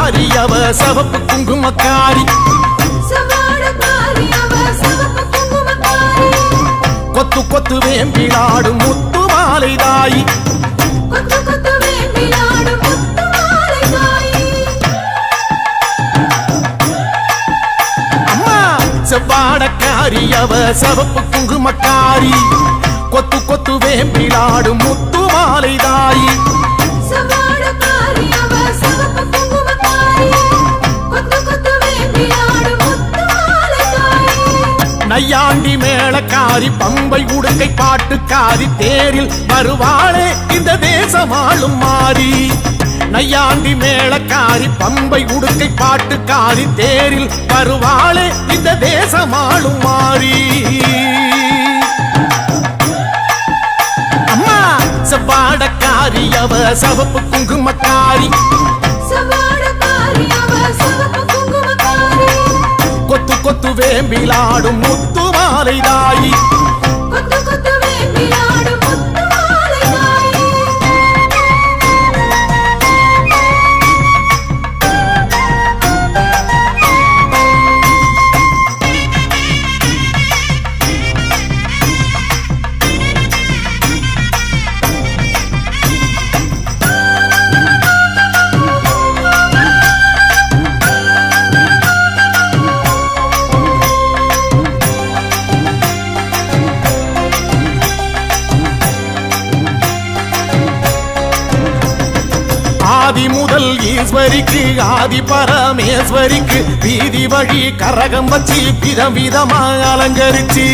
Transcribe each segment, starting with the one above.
சவாடக்காரி அவ சவப்பு குங்குமக்காரி கொத்து கொத்து வேம்பிலாடும் முத்து மாலை தாயி அம்மா சவாடக்காரி அவ சவப்பு குங்குமக்காரி கொத்து கொத்து வேம்பிலாடும் முத்து மாலை தாயி நையாண்டி மேளக்காரி பம்பை உடுக்கை பாட்டுக்காரி தேரில் வருவாளே இந்த தேசமாளும் மாறி நையாண்டி மேளக்காரி பம்பை உடுக்கை பாட்டுக்காரி தேரில் வருவாளே இந்த தேசமாளும் மாறி அம்மா சவாடக்காரி அவ சவப்பு குங்குமக்காரி கொத்து கொத்து வேம்பிலாடும் முத்து மாலை தாயி ஆதி முதல் ஈஸ்வரிக்கு ஆதி பரமேஸ்வரிக்கு வீதி வழி கரகம் வச்சு விதம் விதமா அலங்கரிச்சு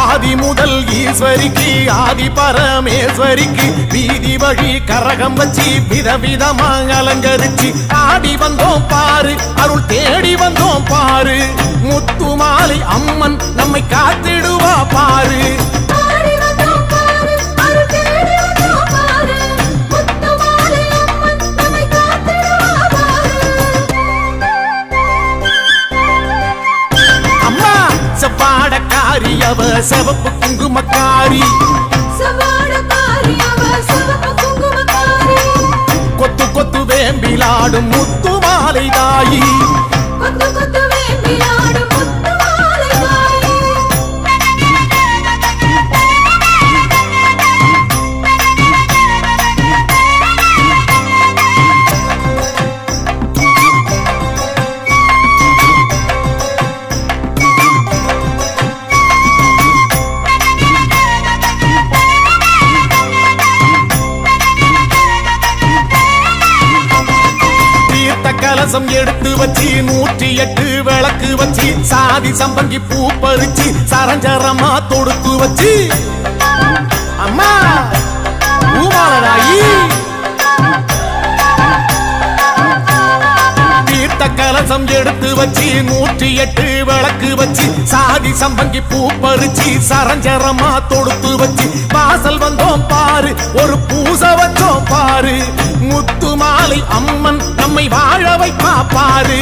ஆதி முதல் ஈஸ்வரிக்கு ஆதி பரமேஸ்வரிக்கு வீதி வழி கரகம் வச்சு விதவிதமா அலங்கரிச்சு ஆடி வந்தோம் பாரு அருள் தேடி வந்தோம் பாரு முத்து மாலை அம்மன் நம்மை காத்திடுவா பாரு அம்மா சவாடக்காரி அவ சவப்பு குங்குமக்காரி கொத்து கொத்து வேம்பிலாடும் முத்து மாலை தாயி கலசம் எடுத்து வச்சு 108 விளக்கு வச்சு சாதி சம்பங்கி பூ பறிச்சு சரஞ்சரமா தொடுத்து வச்சு அம்மா பூமாலராயி தீர்த்த கலசம் எடுத்து வச்சு 108 விளக்கு வச்சு சாதி சம்பங்கி பூ பறிச்சு சரஞ்சரமா தொடுத்து வச்சு வாசல் வந்தோம் பாரு ஒரு பூசை வச்சோம் பாரு முத்து மாலை அம்மன் நம்மை வாழ வைப்பா பாரு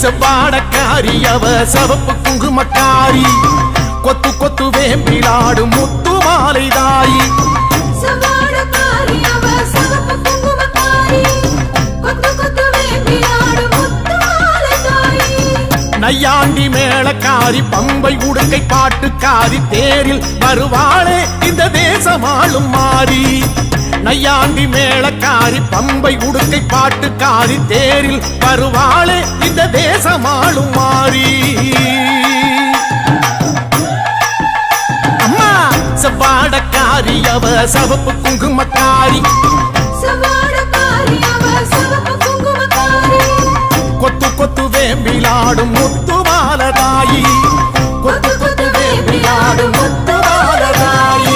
செவ்வாடக்காரி அவ சவப்பு குங்குமக்காரி கொத்து கொத்து வேம்பிலாடும் முத்து மாலை தாயி நையாண்டி மேளக்காரி பம்பை உடுக்கை பாட்டுக்காரி தேரில் வருவாளே இந்த தேசமாளும் மாறி நையாண்டி மேளக்காரி பம்பை உடுக்கை பாட்டுக்காரி தேரில் வருவாளே இந்த தேசமாளும் மாறி அம்மா சவாடக்காரி அவ சவப்பு குங்குமக்காரி கொத்து கொத்து வேம்பிலாடும் முத்து மாலை தாயி கொத்து கொத்து வேம்பிலாடும் முத்து மாலை தாயி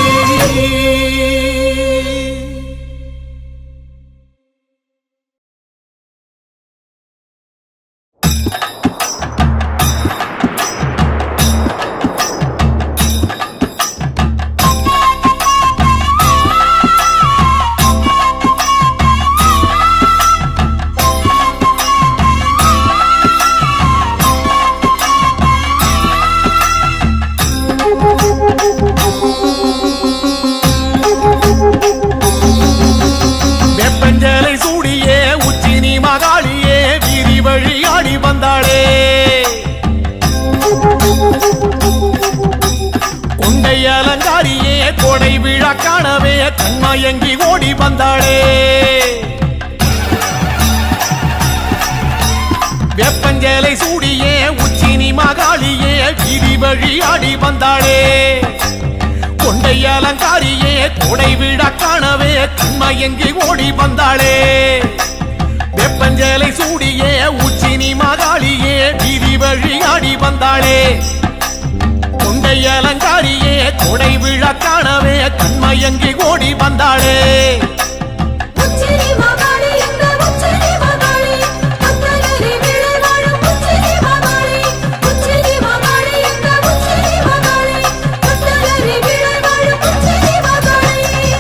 கோடை விழா காணவே கண்மயங்கி ஓடி வந்தாளே வெப்பஞ்சேலை சூடியே உச்சினி மகாளியே வீதி வழி ஆடி வந்தாளே கொண்டை அலங்காரியே கோடை விழா காணவே கண்மயங்கி ஓடி வந்தாளே வெப்பஞ்சேலை சூடியே உச்சினி மகாளியே வீதி வழி ஆடி வந்தாளே கொண்டை அலங்காரியே கோடை விழா காணவே கண்மயங்கி ஓடி வந்தாளே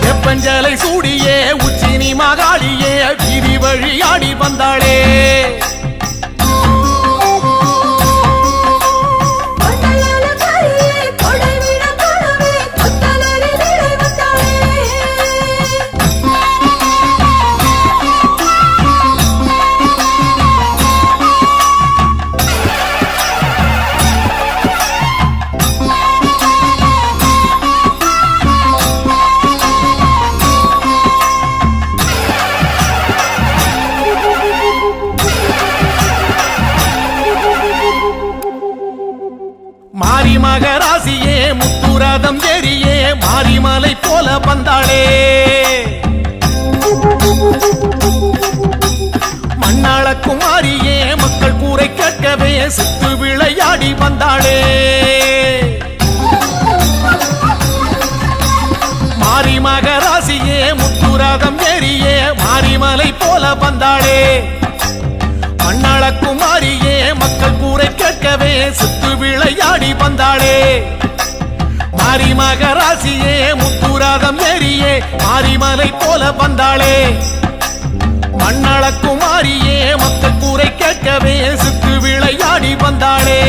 வெப்பஞ்சேலை சூடியே உச்சினி மகாளியே வீதி வழி ஆடி வந்தாளே மாரி மகராசியே முத்துரதம் ஏறியே மாரிமலை போல வந்தாளே மண்ணாள குமாரியே மக்கள் கூரை கேட்கவே சித்து விளையாடி வந்தாளே மாரி மகராசியே முத்துரதம் ஏறியே மாரிமலை போல வந்தாளே மண்ணாள குமாரியே மக்கள் கூரை கேட்கவே சித்து விளையாடி வந்தாளே மாரி மகராசியே முத்துரதம் ஏறியே மாரிமலை போல வந்தாளே மண்ணாள குமாரியே மக்கள் கூரை கேட்கவே சித்து விளையாடி வந்தாளே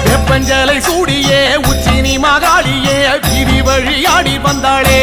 வெப்பஞ்சேலை சூடியே உச்சினி மகாளியே வீதி வழி ஆடி வந்தாளே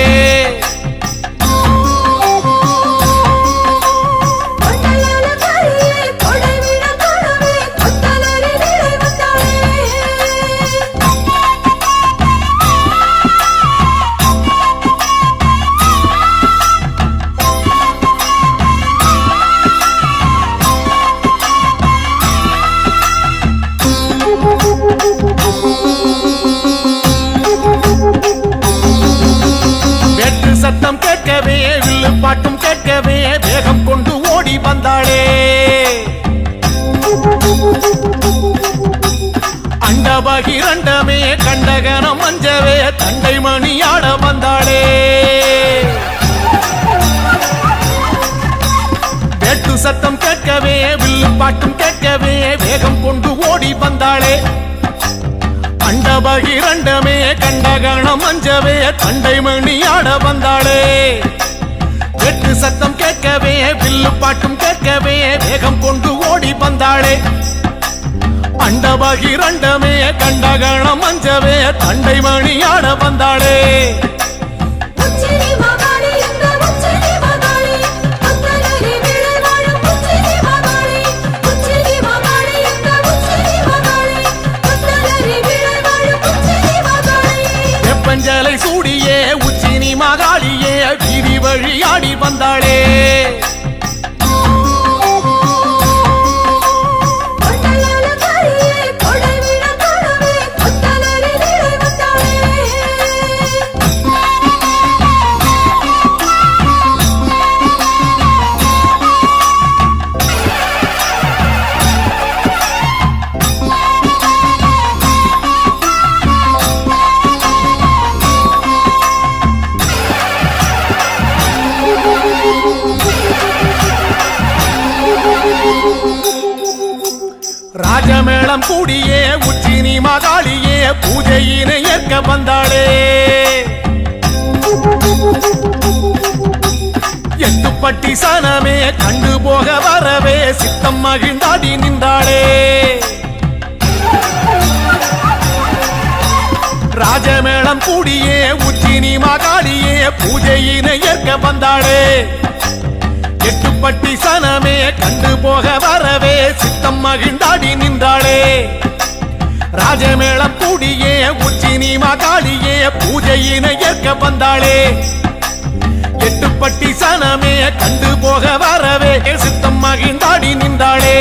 சத்தம் கேட்கவே வில்லு பாட்டும் கேட்கவே வேகம் கொண்டு ஓடி வந்தாளே அண்டபகிரண்டமே கண்டகனம் அஞ்சவே தண்டை மணி ஆட வந்தாளே வேட்டு சத்தம் கேட்கவே வில்லு பாட்டும் கேட்கவே வேகம் கொண்டு ஓடி வந்தாளே அண்டபகிரண்டமே கண்டகணம் அஞ்சவே தண்டை மணி ஆட வந்தாளே வெட்டு சத்தம் கேட்கவே வில்லு பாட்டும் கேட்கவே வேகம் கொண்டு ஓடி வந்தாளே அண்டபகிரண்டமே கண்டகணம் அஞ்சவே தண்டை மணி ஆட வந்தாளே வெப்பஞ்சேலை சூடியே உச்சினி மகாளியே வீதி வழி ஆடி வந்தாளே ராஜமேளம் கூடியே உச்சினி மகாளியே பூஜையினை ஏற்க வந்தாளே எட்டுப்பட்டி சனமே கண்டு போக வரவே சித்தம் மகிழ்ந்தாடி நின்றாளே ராஜமேளம் கூடியே உச்சினி மகாளியே பூஜையினை ஏற்க வந்தாளே எட்டுப்பட்டி சனமே கண்டு போக வரவே சித்தம் மகிழ்ந்தாடி நின்றாளே ராஜமேளம் கூடியே உச்சினி மகாளியே பூஜையினை ஏற்க வந்தாளே எட்டுப்பட்டி சனமே கண்டு போக வரவே சித்தம் மகிழ்ந்தாடி நின்றாளே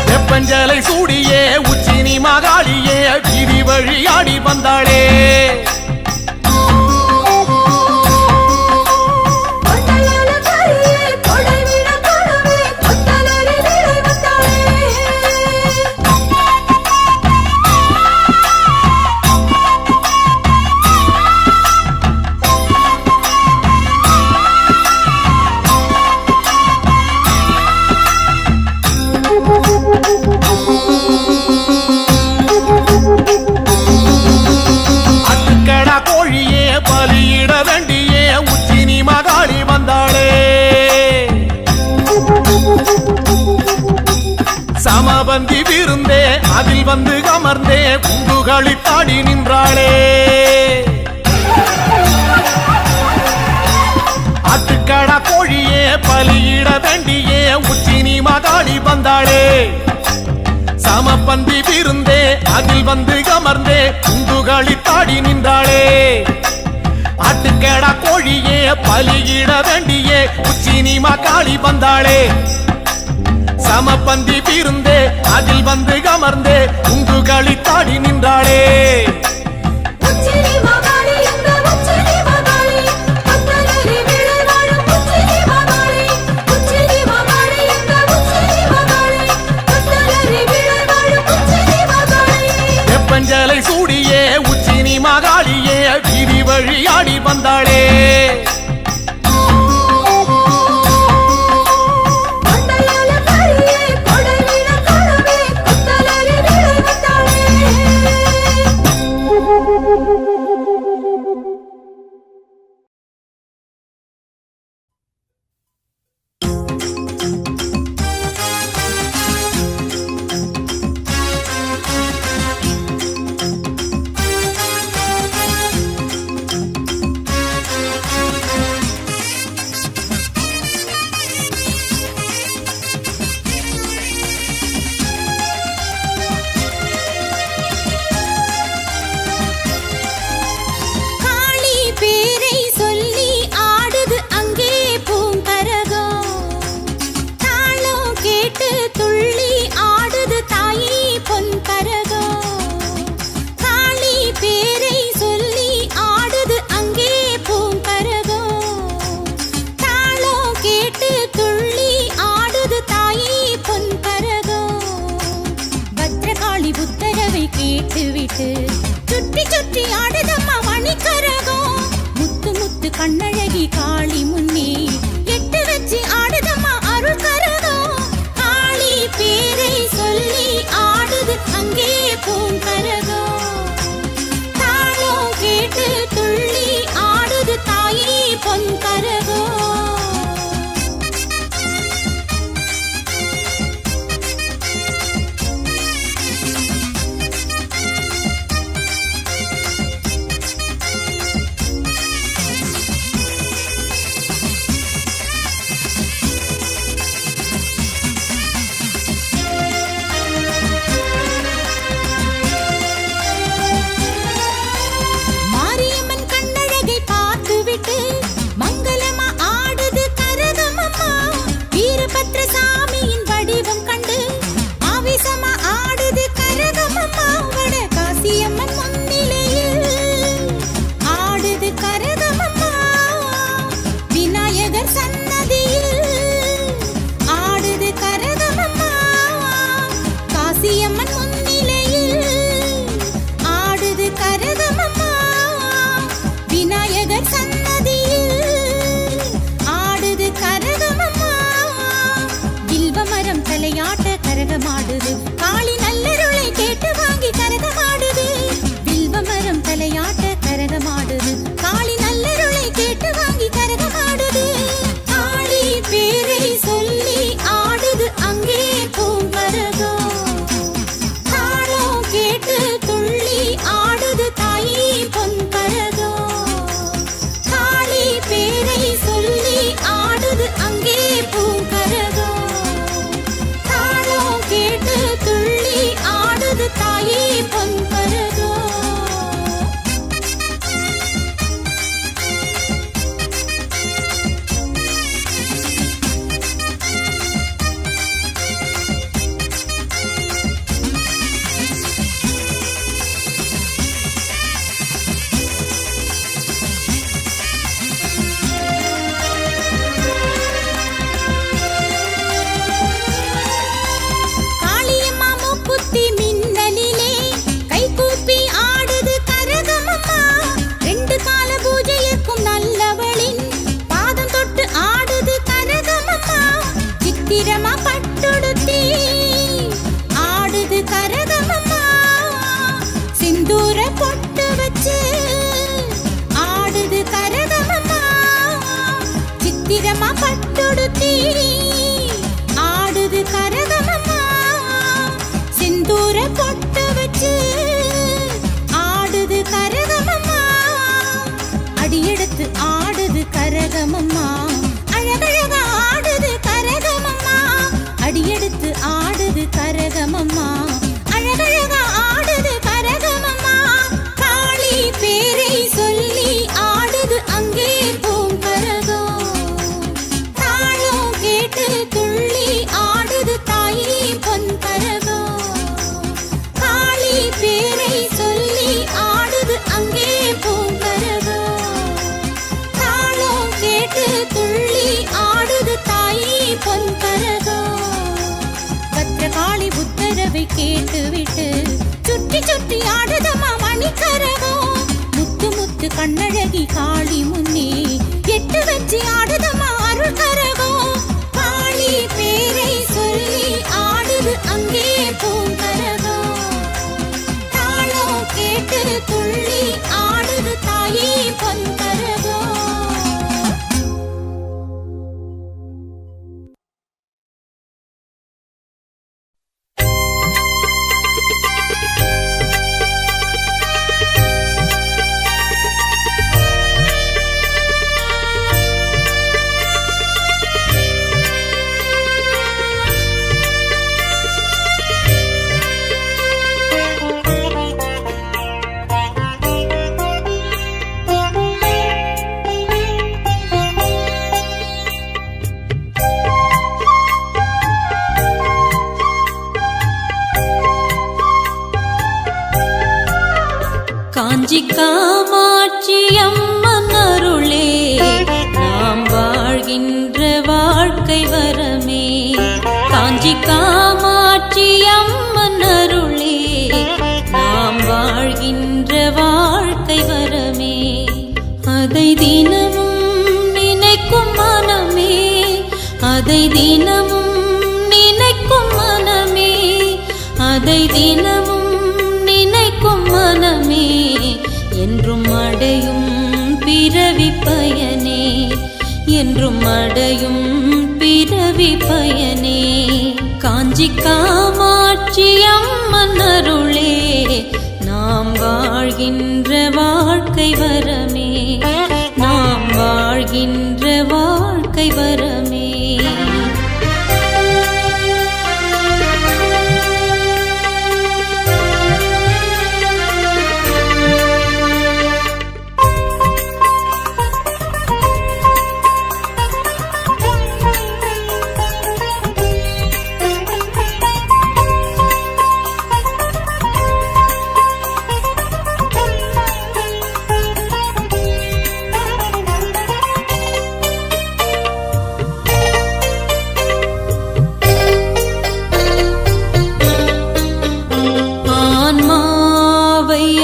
வெப்பஞ்சலை சூடியே உச்சினி மகாளியே வீதி வழியாடி வந்தாளே பலியிட வேண்டியே உச்சினி மகாளி வந்தாளே சமபந்தி விருந்தே அதில் வந்து அமர்ந்தே குண்டுகளித்தாடி நின்றாளே ஆட்டுக்கடா கோழியே பலியிட வேண்டியே உச்சினி மகாளி வந்தாளே சமபந்தி விருந்தே அதில் வந்து அமர்ந்தே குண்டுகளித்தாடி நின்றாளே ஆட்டுக்கடா கோழியே பலியிட வேண்டியே உச்சினி மகாளி வந்தாளே சமபந்தி விருந்தே அதில் வந்து அமர்ந்தே குண்டுகளித்தாடி நின்றாளே வெப்பஞ்சலை சூடியே உச்சினி மகாளியே வீதி வழியாடி வந்தாளே சுற்றி சுற்றி ஆடுதம்மா மணிக்கரகம் முத்து முத்து கண்ணழகி காளி முன்னே எட்டு வச்சு ஆடுதம்மா அருள் கரகம் காளி பேரை சொல்லி ஆடுது அங்கே பூங்கரகம் தாளம் கேட்டு துள்ளி ஆடுது தாயே பொன்கரகம் ஆடுது கரகமம்மா சிந்தூர பொட்டு வச்சு ஆடுது கரகமம்மா அடியெடுத்து ஆடுது கரகமம்மா அழகழகா ஆடுது கரகமம்மா அடியெடுத்து ஆடுது கரகமம்மா அழகழகா ஆடுது கரகமம்மா காளி பேரை சொல்லி ஆடுது அங்கே பூங்கரகம் தாளம் கேட்டு துள்ளி ஆடுது தாயி பொன்கரகம் காளி பேரை சொல்லி ஆடுது அங்கே பூங்கரகம் தாளம் கேட்டு துள்ளி ஆடுது தாயி பொன்கரகம் பத்ரகாளி உத்தரவை கேட்டுவிட்டு சுற்றி சுற்றி ஆடுதம்மா மணிக்கரகம் முத்து முத்து கண்ணழகி காளி முன்னே எட்டு வச்சு ஆடுதம்மா அருள் கரகம் காளி பேரை சொல்லி ஆடுது அங்கே பூங்கரகம் தாளம் கேட்டு துள்ளி ஆடுது தாயி பொன்கரகம் காஞ்சி காமாட்சி அம்மன் அருளே நாம் வாழ்கின்ற வாழ்க்கை வரமே காஞ்சி காமாட்சி அம்மன் அருளே நாம் வாழ்கின்ற வாழ்க்கை வரமே அதை தினமும் நினைக்கும் மனமே அதை தினமும் நினைக்கும் மனமே அதை தினமும் நினைக்கும் மனமே என்றும் அடையும் பிறவி பயனே என்றும் அடையும் பிறவி பயனே காஞ்சி காமாட்சி அம்மன் அருளே நாம் வாழ்கின்ற வாழ்க்கை வரமே நாம் வாழ்கின்ற வாழ்க்கை வரமே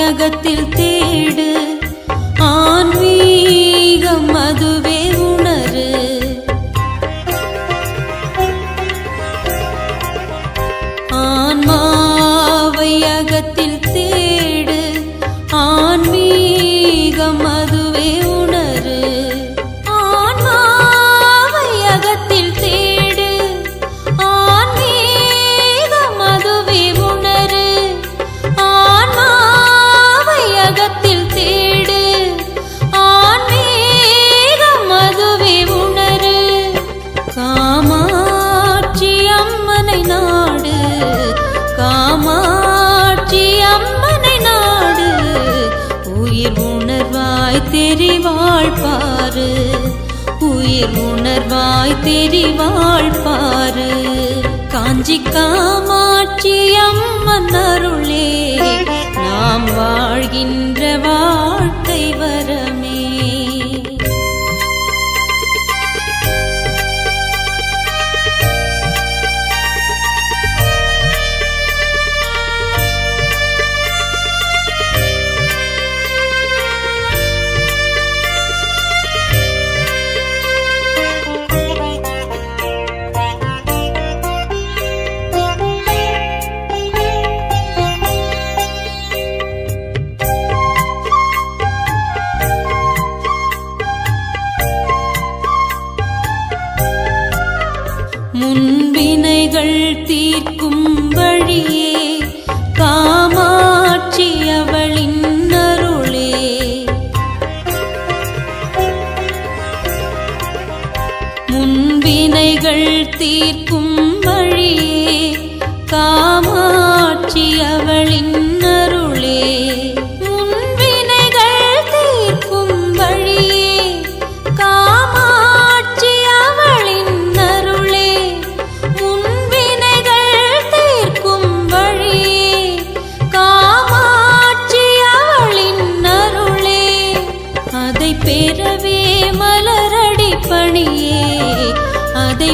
அகத்தில் தேடு ஆன்மீகம் அதுவே உணரு ஆன்மாவை அகத்தில் தேடு ஆன்மீகம் அதுவே உணரு ஆன்மாவை அகத்தில் தேடு ஆன்மீகம் அதுவே உணரு அகத்தில் தேடு ஆன்மீகம் அதுவே உணரு காமாட்சி அம்மனை நாடு காமாட்சி அம்மனை நாடு உயிர் உணர்வாய் தெரிவாள் பாரு உயிர் உணர்வாய் தெரிவாள் பாரு காஞ்சி காமாட்சி அம்மன் அருளே நாம் வாழ்கின்ற வாழ்க்கை வரமே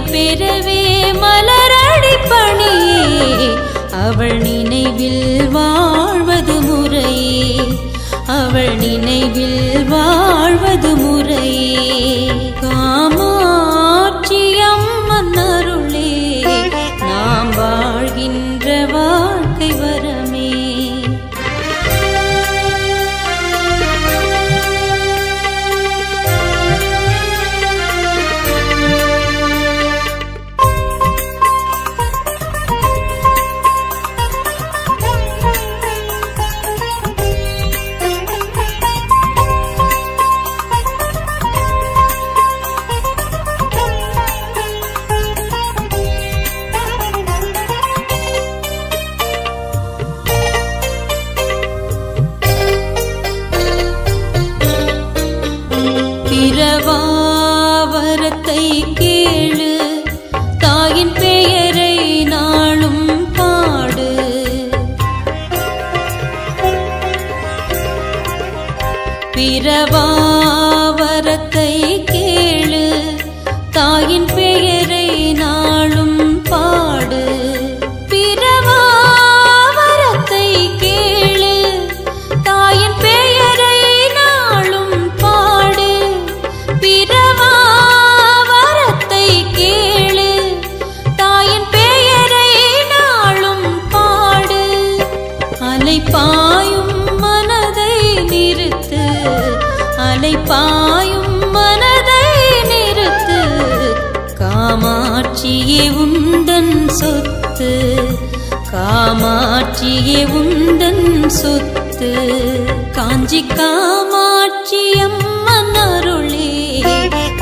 பெறவே மலரடி பணியே அவள் நினைவில் வாழ்வது முறையே அவள் நினைவில் வாழ்வது முறையே காமாட்சி அம்மன் அருளே நாம் வாழ்கின்ற வாழ்க்கை வரமே வரத்தை கேளு தாயின் பெயரை நாளும் பாடு பிறவாவரத்தை கேளு தாயின் பெயரை நாளும் பாடு பிறவாவரத்தை கேளு தாயின் பெயரை நாளும் பாடு பிறவாவரத்தை கேளு தாயின் பெயரை நாளும் பாடு அலைப்பாயும் மனதை நிறுத்து அலைப்பாயும் மனதை நிறுத்து காமாட்சியே உந்தன் சொத்து காமாட்சியே உந்தன் சொத்து காஞ்சி காமாட்சி அம்மன் அருளே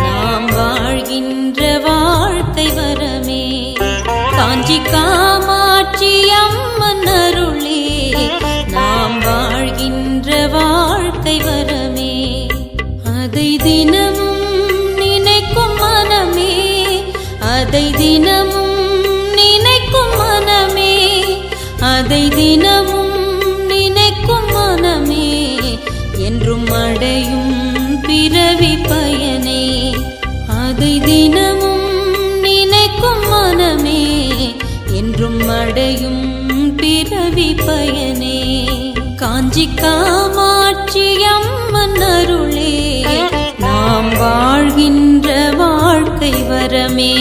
நாம் வாழ்கின்ற வாழ்க்கை வரமே காஞ்சி காமாட்சி அம்மன் அருளே நாம் வாழ்கின்ற வாழ்க்கை வரமே அதை தினமும் நினைக்கும் மனமே அதை தினமும் நினைக்கும் மனமே அதை தினமும் நினைக்கும் மனமே என்றும் அடையும் பிறவி பயனே அதை தினமும் நினைக்கும் மனமே என்றும் அடையும் பிறவி பயனே காஞ்சி காமாட்சி அம்மன் அருளே நாம் வாழ்கின்ற வாழ்க்கை வரமே